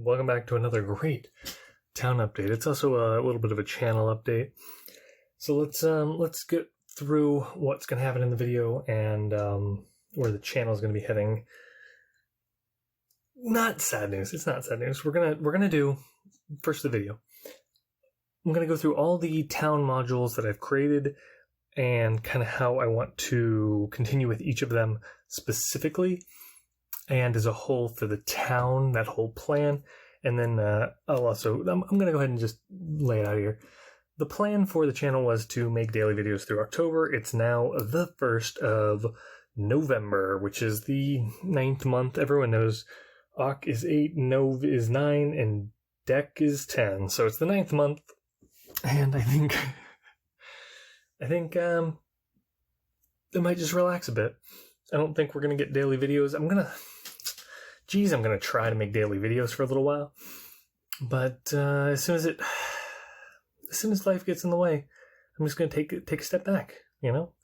Welcome back to another great town update. It's also a little bit of a channel update. So let's get through what's going to happen in the video and where the channel is going to be heading. Not sad news. It's not sad news. We're gonna do first the video. I'm gonna go through all the town modules that I've created and kind of how I want to continue with each of them specifically and as a whole for the town, that whole plan. And then I'm going to go ahead and just lay it out here. The plan for the channel was to make daily videos through October. It's now the 1st of November, which is the 9th month. Everyone knows Oc is 8, Nov is 9, and Dec is 10. So it's the 9th month. And I think I might just relax a bit. I don't think we're going to get daily videos. I'm going to try to make daily videos for a little while. But as soon as life gets in the way, I'm just going to take a step back, you know?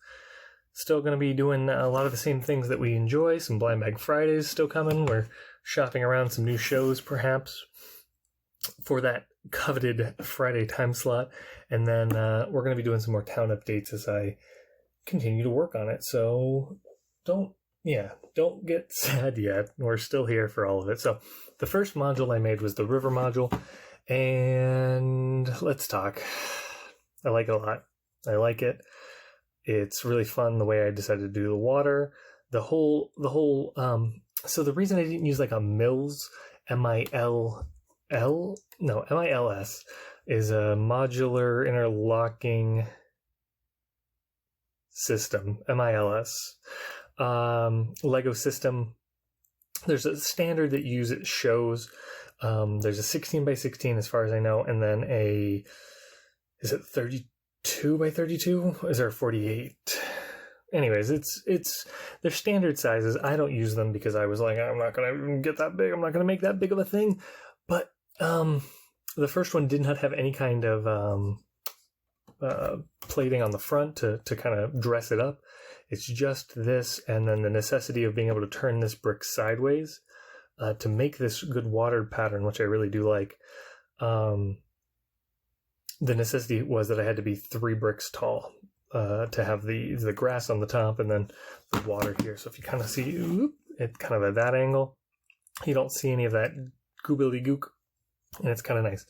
Still going to be doing a lot of the same things that we enjoy. Some Blind Bag Fridays still coming. We're shopping around some new shows, perhaps, for that coveted Friday time slot. And then we're going to be doing some more town updates as I continue to work on it. So don't get sad yet. We're still here for all of it. So the first module I made was the river module. And let's talk. I like it a lot. I like it. It's really fun the way I decided to do the water. So the reason I didn't use like a Mills, MILS, is a modular interlocking system, MILS. Lego system. There's a standard that shows. There's a 16 by 16 as far as I know, and then is it 32 by 32? Is there a 48? Anyways, it's they're standard sizes. I don't use them because I was like, I'm not gonna get that big. I'm not gonna make that big of a thing. But the first one did not have any kind of plating on the front to kind of dress it up. It's just this, and then the necessity of being able to turn this brick sideways to make this good watered pattern, which I really do like. The necessity was that I had to be 3 bricks tall to have the grass on the top and then the water here. So if you kind of see it kind of at that angle, you don't see any of that goobly-gook, and it's kind of nice.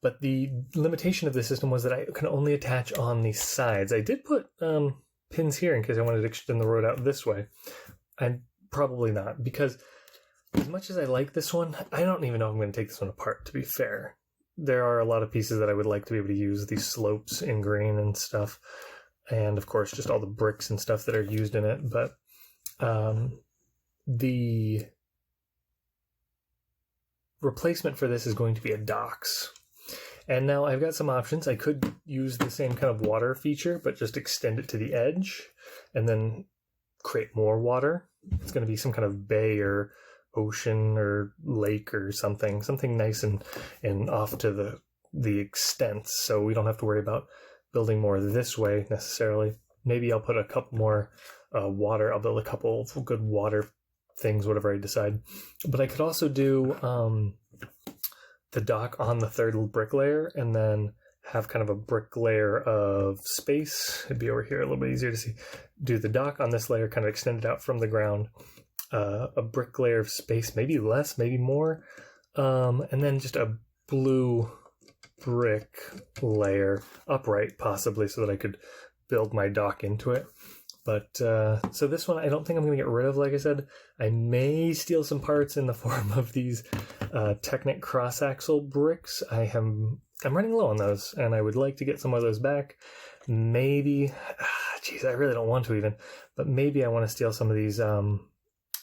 But the limitation of the system was that I can only attach on the sides. I did put pins here in case I wanted to extend the road out this way. And probably not, because as much as I like this one, I don't even know if I'm going to take this one apart, to be fair. There are a lot of pieces that I would like to be able to use, these slopes in green and stuff. And of course, just all the bricks and stuff that are used in it. But the replacement for this is going to be a docks. And now I've got some options. I could use the same kind of water feature, but just extend it to the edge and then create more water. It's going to be some kind of bay or ocean or lake or something nice and off to the extent. So we don't have to worry about building more this way necessarily. Maybe I'll put a couple more water. I'll build a couple good water things, whatever I decide. But I could also do the dock on the 3rd brick layer and then have kind of a brick layer of space. It'd be over here a little bit easier to see. Do the dock on this layer, kind of extend it out from the ground. A brick layer of space, maybe less, maybe more. And then just a blue brick layer, upright possibly, so that I could build my dock into it. But so this one I don't think I'm going to get rid of. Like I said, I may steal some parts in the form of these Technic cross-axle bricks. I'm running low on those, and I would like to get some of those back. Maybe, I really don't want to even, but maybe I want to steal some of these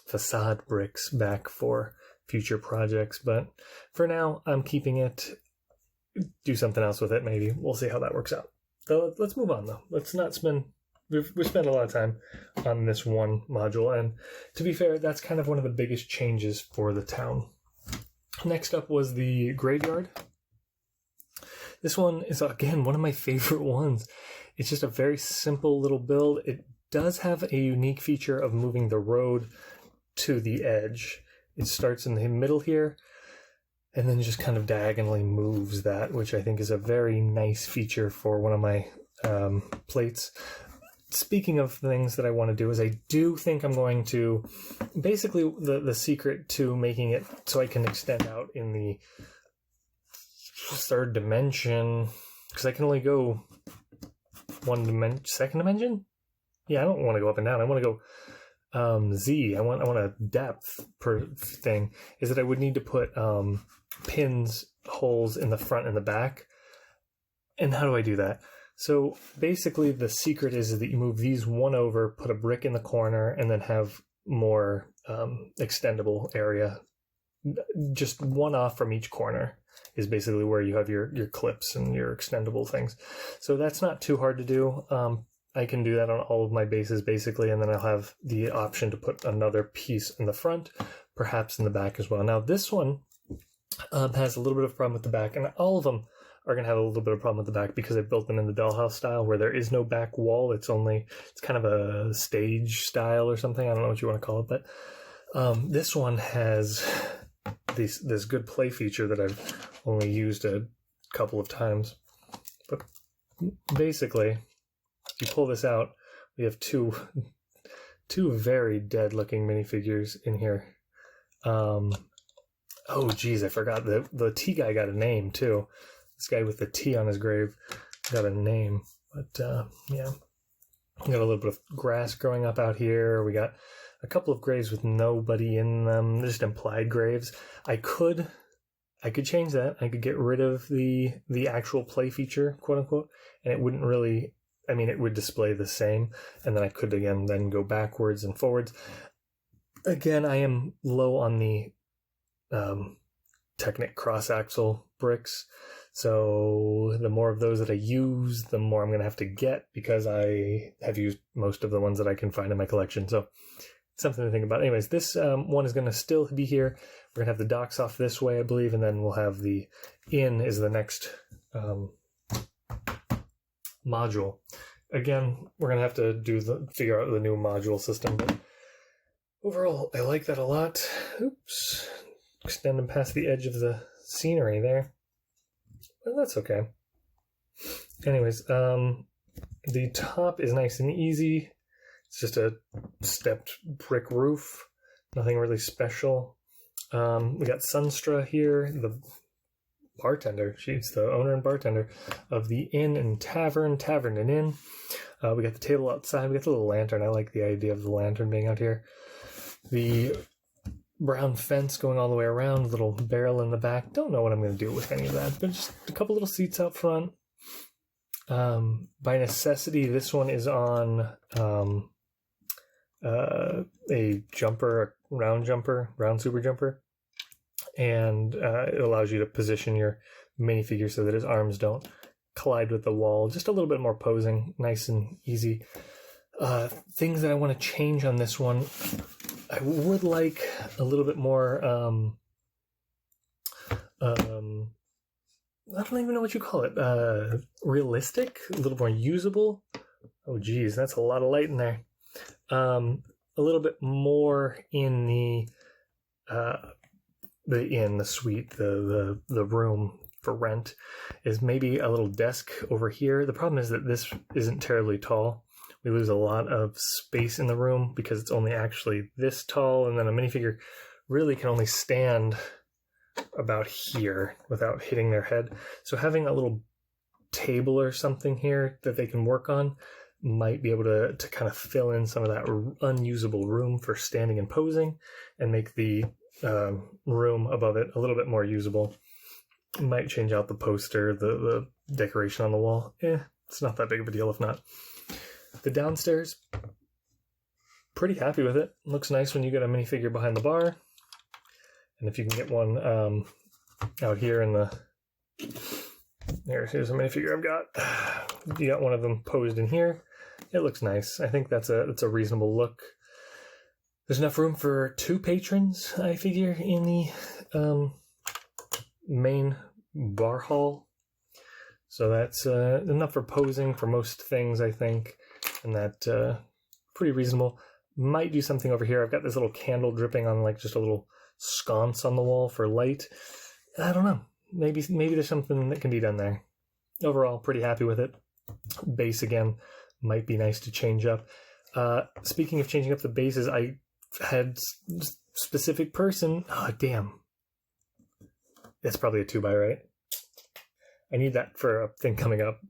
facade bricks back for future projects. But for now, I'm keeping it. Do something else with it, maybe. We'll see how that works out. So let's move on, though. Let's not spend... We spent a lot of time on this one module, and to be fair, that's kind of one of the biggest changes for the town. Next up was the graveyard. This one is, again, one of my favorite ones. It's just a very simple little build. It does have a unique feature of moving the road to the edge. It starts in the middle here, and then just kind of diagonally moves that, which I think is a very nice feature for one of my plates. Speaking of things that I want to do, is I do think I'm going to, basically the secret to making it so I can extend out in the third dimension, because I can only go second dimension? Yeah, I don't want to go up and down. I want to go Z. I want a depth per thing, is that I would need to put pins, holes in the front and the back. And how do I do that? So basically the secret is that you move these one over, put a brick in the corner, and then have more extendable area. Just one off from each corner is basically where you have your clips and your extendable things. So that's not too hard to do. I can do that on all of my bases basically, and then I'll have the option to put another piece in the front, perhaps in the back as well. Now this one has a little bit of a problem with the back, and all of them are going to have a little bit of problem with the back because I built them in the dollhouse style where there is no back wall. It's kind of a stage style or something. I don't know what you want to call it, but this one has this good play feature that I've only used a couple of times. But basically, if you pull this out, we have two very dead looking minifigures in here. Oh geez, I forgot the T guy got a name too. This guy with the T on his grave got a name, but yeah. We got a little bit of grass growing up out here. We got a couple of graves with nobody in them, just implied graves. I could change that. I could get rid of the actual play feature, quote unquote, and it wouldn't really, I mean, it would display the same, and then I could again then go backwards and forwards. Again, I am low on the Technic cross-axle bricks, so the more of those that I use, the more I'm going to have to get, because I have used most of the ones that I can find in my collection. So something to think about. Anyways, this one is going to still be here. We're going to have the docks off this way, I believe, and then we'll have the inn is the next module. Again, we're going to have to figure out the new module system, but overall, I like that a lot. Oops. Extend them past the edge of the scenery there. Well, that's okay. Anyways, the top is nice and easy. It's just a stepped brick roof. Nothing really special. We got Sunstra here, the bartender. She's the owner and bartender of the inn and tavern and inn. We got the table outside. We got the little lantern. I like the idea of the lantern being out here. The brown fence going all the way around, little barrel in the back. Don't know what I'm going to do with any of that, but just a couple little seats out front. By necessity, this one is on a jumper, a round super jumper, and it allows you to position your minifigure so that his arms don't collide with the wall. Just a little bit more posing, nice and easy. Things that I want to change on this one, I would like a little bit more, I don't even know what you call it, realistic, a little more usable. Oh geez, that's a lot of light in there. A little bit more in the suite, the room for rent, is maybe a little desk over here. The problem is that this isn't terribly tall. We lose a lot of space in the room because it's only actually this tall, and then a minifigure really can only stand about here without hitting their head. So having a little table or something here that they can work on might be able to kind of fill in some of that unusable room for standing and posing, and make the room above it a little bit more usable. Might change out the poster, the decoration on the wall. It's not that big of a deal if not. The downstairs, pretty happy with it. Looks nice when you get a minifigure behind the bar. And if you can get one out here in the... Here's a minifigure I've got. You got one of them posed in here. It looks nice. I think that's a reasonable look. There's enough room for 2 patrons, I figure, in the main bar hall. So that's enough for posing for most things, I think. And that pretty reasonable. Might do something over here. I've got this little candle dripping on like just a little sconce on the wall for light. I don't know. Maybe there's something that can be done there. Overall, pretty happy with it. Base again might be nice to change up. Speaking of changing up the bases, I had specific person. Oh, damn. That's probably a 2x, right? I need that for a thing coming up.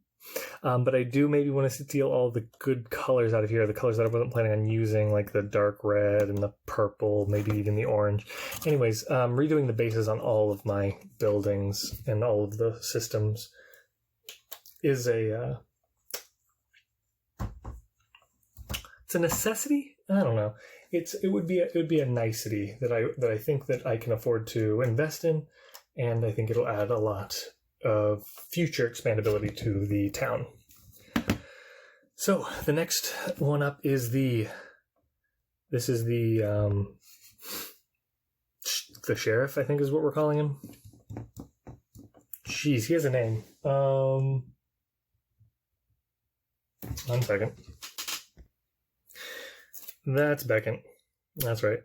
But I do maybe want to steal all the good colors out of here, the colors that I wasn't planning on using, like the dark red and the purple, maybe even the orange. Anyways, redoing the bases on all of my buildings and all of the systems is it's a necessity. I don't know. It would be a nicety that I think that I can afford to invest in, and I think it'll add a lot of future expandability to the town. So the next one up is the sheriff, I think is what we're calling him. Jeez, he has a name. 1 second. That's Beckett. That's right.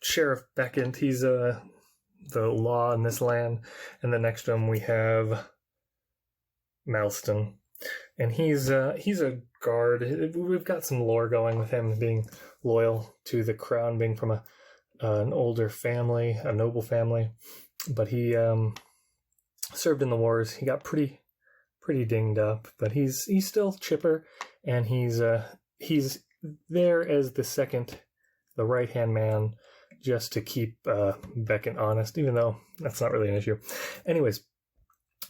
Sheriff Beckett, he's the law in this land. And the next one we have Malston. And he's a guard. We've got some lore going with him being loyal to the crown, being from an older family, a noble family. But he served in the wars. He got pretty dinged up, but he's still chipper, and he's there as the right-hand man, just to keep Beckett honest, even though that's not really an issue. Anyways,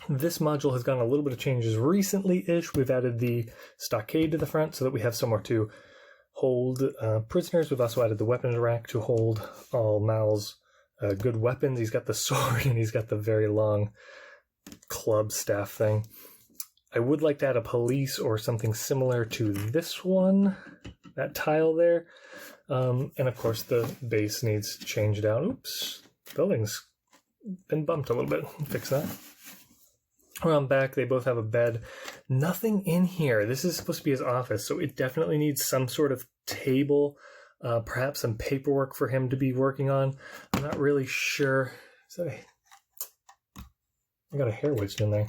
this module has gotten a little bit of changes recently-ish. We've added the stockade to the front so that we have somewhere to hold prisoners. We've also added the weapons rack to hold all Mal's good weapons. He's got the sword and he's got the very long club staff thing. I would like to add a police or something similar to this one, that tile there. And of course the base needs changed out. Oops, building's been bumped a little bit. Fix that. Around back, they both have a bed. Nothing in here. This is supposed to be his office, so it definitely needs some sort of table, perhaps some paperwork for him to be working on. I'm not really sure. I got a hair wedged in there.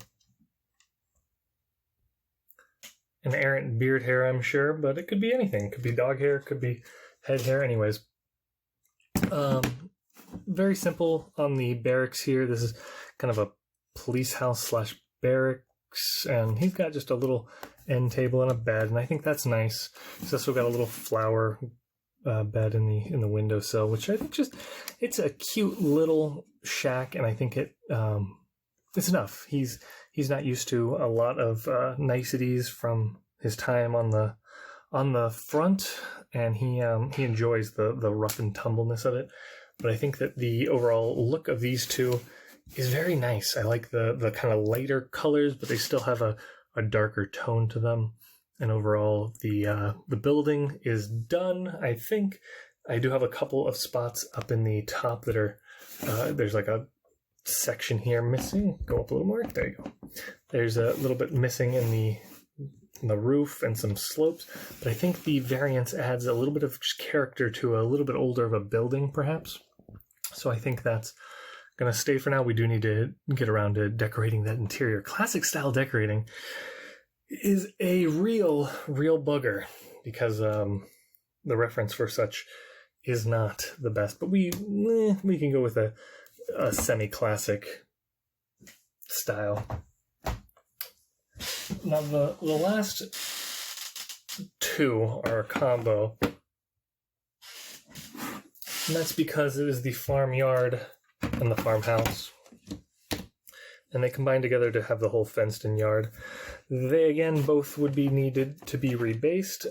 An errant beard hair, I'm sure, but it could be anything. It could be dog hair, it could be head hair. Anyways, very simple on the barracks here. This is kind of a police house / barracks, and he's got just a little end table and a bed, and I think that's nice. He's also got a little flower bed in the windowsill, which I think it's a cute little shack, and I think it's enough. He's not used to a lot of niceties from his time on the front, and he enjoys the rough and tumbleness of it. But I think that the overall look of these two is very nice. I like the kind of lighter colors, but they still have a darker tone to them. And overall, the building is done, I think. I do have a couple of spots up in the top that are, there's like a section here missing. Go up a little more. There you go. There's a little bit missing in the roof and some slopes. But I think the variance adds a little bit of character to a little bit older of a building, perhaps. So I think that's going to stay for now. We do need to get around to decorating that interior. Classic style decorating is a real bugger, because the reference for such is not the best. But we can go with a semi-classic style. Now the last two are a combo, and that's because it is the farmyard and the farmhouse, and they combine together to have the whole fenced-in yard. They again both would be needed to be rebased.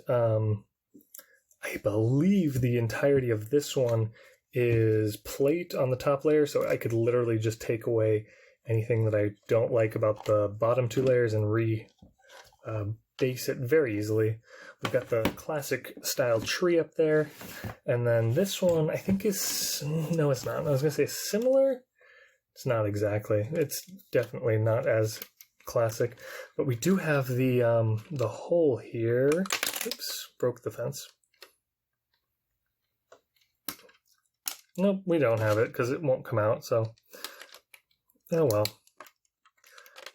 I believe the entirety of this one is plate on the top layer, so I could literally just take away anything that I don't like about the bottom two layers and base it very easily. We've got the classic style tree up there, and then this one I think is, no it's not, I was going to say similar. It's not exactly. It's definitely not as classic, but we do have the hole here. Oops, broke the fence. Nope, we don't have it because it won't come out, so Oh well.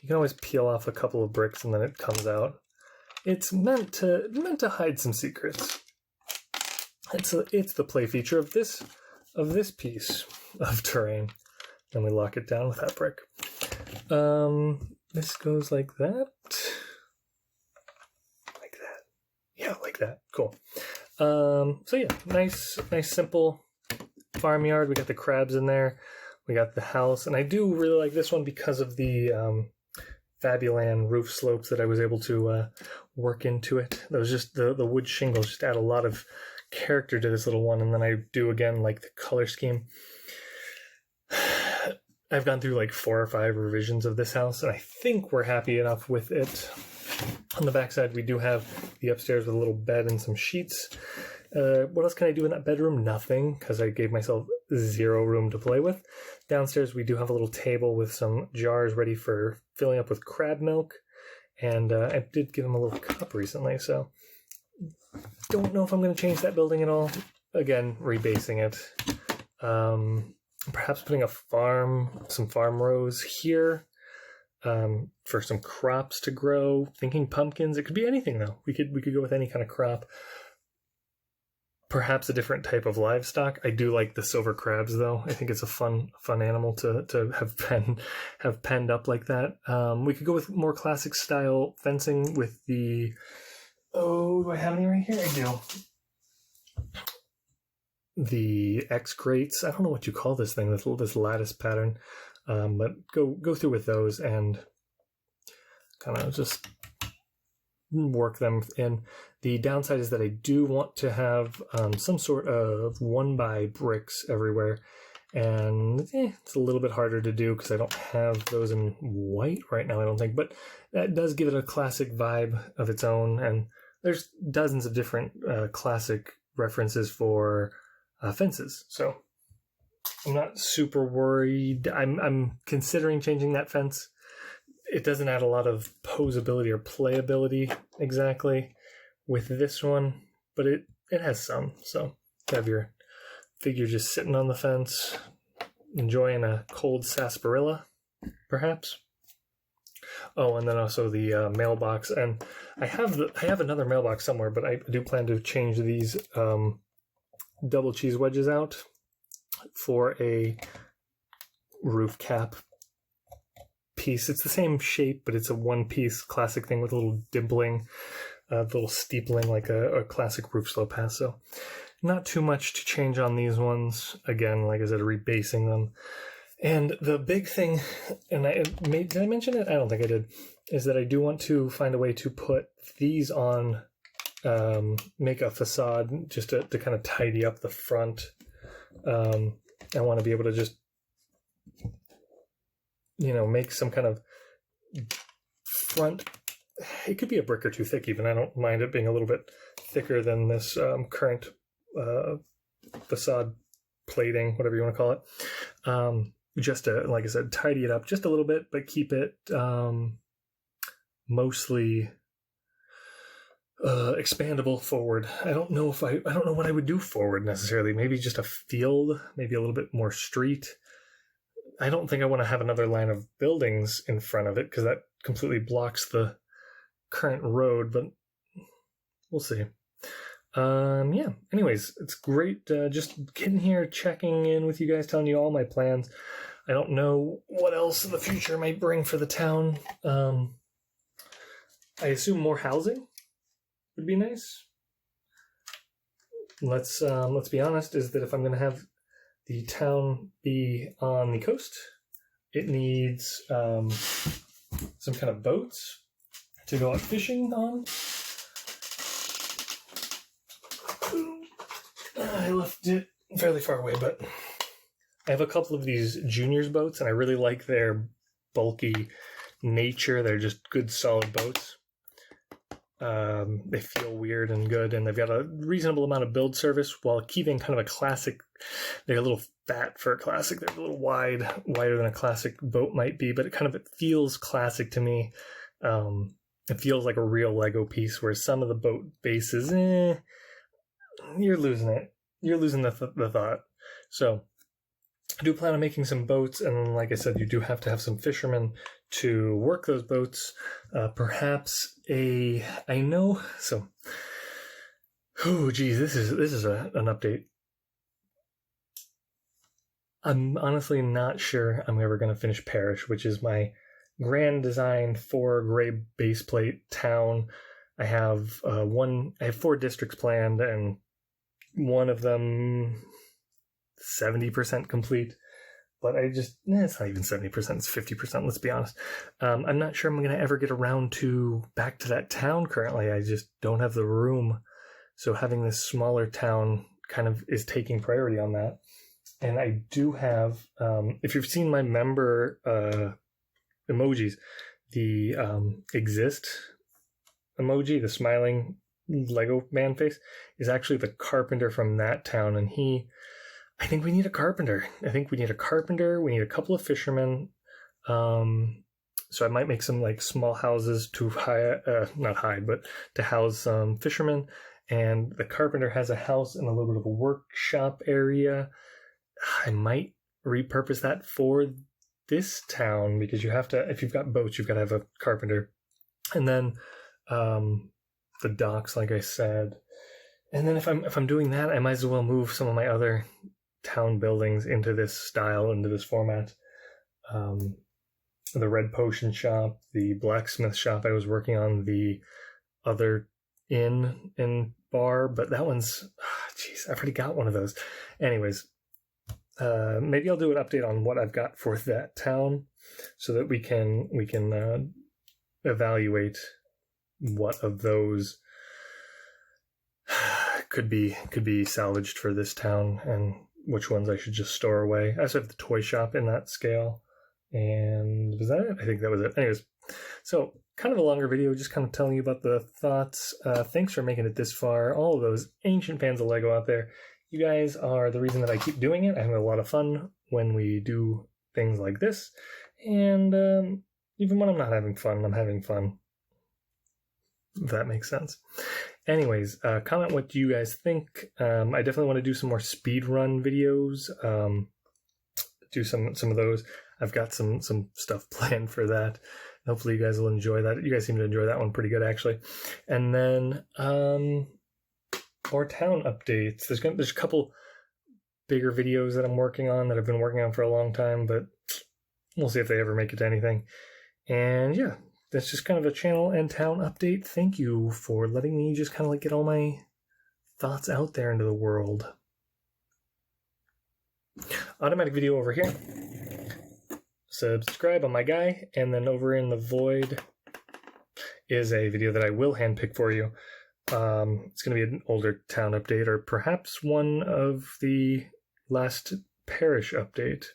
You can always peel off a couple of bricks and then it comes out. It's meant to hide some secrets. It's the play feature of this piece of terrain. And we lock it down with that brick. This goes like that. Like that. Yeah, like that. Cool. So yeah, nice simple farmyard. We got the crabs in there. We got the house, and I do really like this one because of the Fabulan roof slopes that I was able to work into it. That was just the wood shingles just add a lot of character to this little one, and then I do again like the color scheme. I've gone through like 4 or 5 revisions of this house, and I think we're happy enough with it. On the backside, we do have the upstairs with a little bed and some sheets. What else can I do in that bedroom? Nothing, because I gave myself 0 room to play with. Downstairs, we do have a little table with some jars ready for filling up with crab milk. And I did give him a little cup recently, so don't know if I'm going to change that building at all. Again, rebasing it. Perhaps putting some farm rows here for some crops to grow. Thinking pumpkins. It could be anything though. We could go with any kind of crop. Perhaps a different type of livestock. I do like the silver crabs though. I think it's a fun animal to have penned up like that. We could go with more classic style fencing with the. Oh, do I have any right here? I do. The X grates. I don't know what you call this thing. This lattice pattern, but go through with those and kind of just work them in. The downside is that I do want to have some sort of 1x bricks everywhere, and it's a little bit harder to do because I don't have those in white right now, I don't think, but that does give it a classic vibe of its own, and there's dozens of different classic references for fences, so I'm not super worried. I'm considering changing that fence. It doesn't add a lot of posability or playability exactly with this one, but it has some. So have your figure just sitting on the fence, enjoying a cold sarsaparilla, perhaps. Oh, and then also the mailbox, and I have another mailbox somewhere, but I do plan to change these double cheese wedges out for a roof cap piece. It's the same shape, but it's a one-piece classic thing with a little dimpling, little steepling like a classic roof slope has. So not too much to change on these ones. Again, like I said, rebasing them. And the big thing, and did I mention it? I don't think I did, is that I do want to find a way to put these on, make a facade just to kind of tidy up the front. I want to be able to just, make some kind of front. It could be a brick or two thick even. I don't mind it being a little bit thicker than this current facade plating, whatever you want to call it. Just to, like I said, tidy it up just a little bit, but keep it mostly expandable forward. I don't know what I would do forward necessarily. Maybe just a field, maybe a little bit more street. I don't think I want to have another line of buildings in front of it because that completely blocks the current road, but we'll see. Yeah, anyways, it's great just getting here, checking in with you guys, telling you all my plans. I don't know what else the future might bring for the town. I assume more housing would be nice. Let's be honest, is that if I'm going to have the town be on the coast, it needs some kind of boats to go out fishing on. I left it fairly far away, but I have a couple of these juniors boats, and I really like their bulky nature. They're just good, solid boats. They feel weird and good, and they've got a reasonable amount of build service while keeping kind of a classic. They're a little fat for a classic. They're a little wider than a classic boat might be, but it feels classic to me. It feels like a real Lego piece, where some of the boat bases, you're losing it. You're losing the thought. So I do plan on making some boats, and like I said, you do have to have some fishermen to work those boats. Perhaps I know, so, oh geez, this is an update. I'm honestly not sure I'm ever going to finish Parish, which is my grand design for gray base plate town. I have 4 districts planned, and one of them 70% complete. But it's not even 70%, it's 50%, let's be honest. I'm not sure I'm going to ever get around to back to that town currently. I just don't have the room. So having this smaller town kind of is taking priority on that. And I do have, if you've seen my member emojis, the exist emoji, the smiling Lego man face, is actually the carpenter from that town. And I think we need a carpenter. We need a couple of fishermen. So I might make some like small houses to to house some fishermen. And the carpenter has a house and a little bit of a workshop area. I might repurpose that for this town, because you have to, if you've got boats, you've got to have a carpenter. And then the docks, like I said. And then if I'm doing that, I might as well move some of my other town buildings into this style, into this format. The red potion shop, the blacksmith shop I was working on, the other inn and bar, but that one's, I've already got one of those. Anyways, maybe I'll do an update on what I've got for that town, so that we can evaluate what of those could be salvaged for this town and which ones I should just store away. I also have the toy shop in that scale. And was that it? I think that was it. Anyways, so kind of a longer video, just kind of telling you about the thoughts. Thanks for making it this far. All of those ancient fans of Lego out there. You guys are the reason that I keep doing it. I have a lot of fun when we do things like this. And even when I'm not having fun, I'm having fun. If that makes sense. Anyways, comment what you guys think. I definitely want to do some more speedrun videos. Do some of those. I've got some stuff planned for that. Hopefully you guys will enjoy that. You guys seem to enjoy that one pretty good, actually. And then more town updates. There's a couple bigger videos that I'm working on that I've been working on for a long time, but we'll see if they ever make it to anything. And yeah, that's just kind of a channel and town update. Thank you for letting me just kind of like get all my thoughts out there into the world. Automatic video over here. Subscribe on my guy, and then over in the void is a video that I will handpick for you. It's going to be an older town update, or perhaps one of the last parish update.